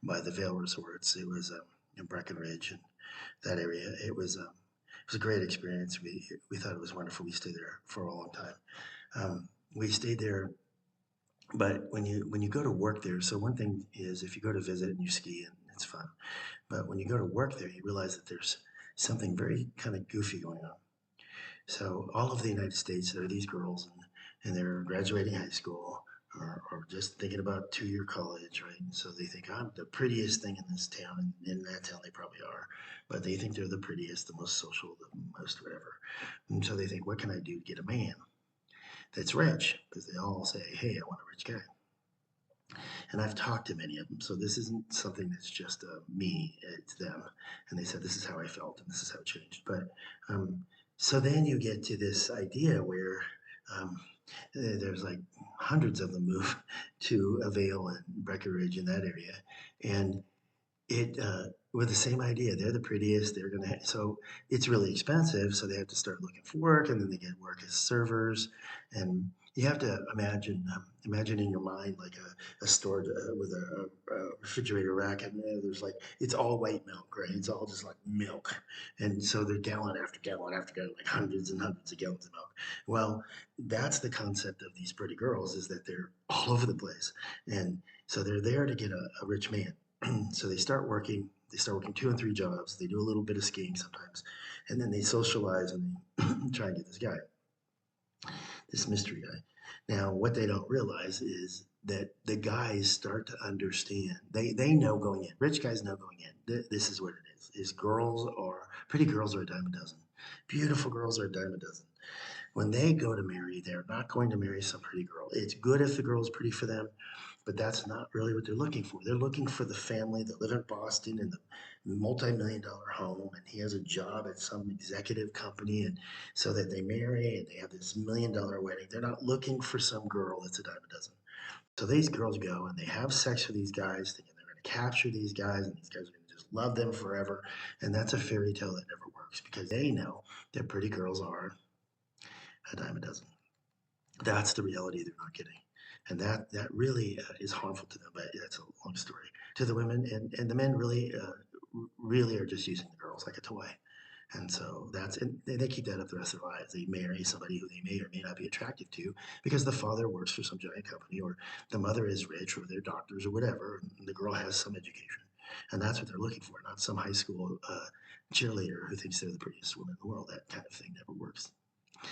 by the Vail Resorts. It was in Breckenridge and that area. It was a great experience. We thought it was wonderful. We stayed there for a long time. We stayed there, but when you go to work there, so one thing is if you go to visit and you ski and it's fun, but when you go to work there, you realize that there's something very kind of goofy going on. So all over the United States, there are these girls, and they're graduating high school or just thinking about two-year college, right? And so they think I'm the prettiest thing in this town, and in that town they probably are, but they think they're the prettiest, the most social, the most whatever. And so they think, what can I do to get a man that's rich? Because they all say, hey, I want a rich guy. And I've talked to many of them, so this isn't something that's just me, it's them. And they said, this is how I felt, and this is how it changed. But so then you get to this idea where um, there's like hundreds of them move to Avail and Breckenridge in that area. And it with the same idea, they're the prettiest, they're gonna so it's really expensive, so they have to start looking for work, and then they get work as servers. And you have to imagine in your mind like a store with a refrigerator rack, and there's like it's all white milk, right? It's all just like milk, and so they're gallon after gallon after gallon, like hundreds and hundreds of gallons of milk. Well, that's the concept of these pretty girls, is that they're all over the place, and so they're there to get a rich man. So they start working two and three jobs. They do a little bit of skiing sometimes, and then they socialize and they try and get this guy, this mystery guy. Now, what they don't realize is that the guys start to understand. They know going in. Rich guys know going in. This is what it is. Is girls are pretty girls are a dime a dozen. Beautiful girls are a dime a dozen. When they go to marry, they're not going to marry some pretty girl. It's good if the girl's pretty for them, but that's not really what they're looking for. They're looking for the family that live in Boston in the multi-million dollar home, and he has a job at some executive company, and so that they marry and they have this $1 million wedding. They're not looking for some girl that's a dime a dozen. So these girls go and they have sex with these guys, thinking they're going to capture these guys, and these guys are going to just love them forever. And that's a fairy tale that never works because they know that pretty girls are a dime a dozen. That's the reality they're not getting. And that really is harmful to them, but that's a long story. To the women, and the men really are just using the girls like a toy. And so and they keep that up the rest of their lives. They marry somebody who they may or may not be attractive to because the father works for some giant company, or the mother is rich, or they're doctors, or whatever. And the girl has some education. And that's what they're looking for, not some high school cheerleader who thinks they're the prettiest woman in the world. That kind of thing never works.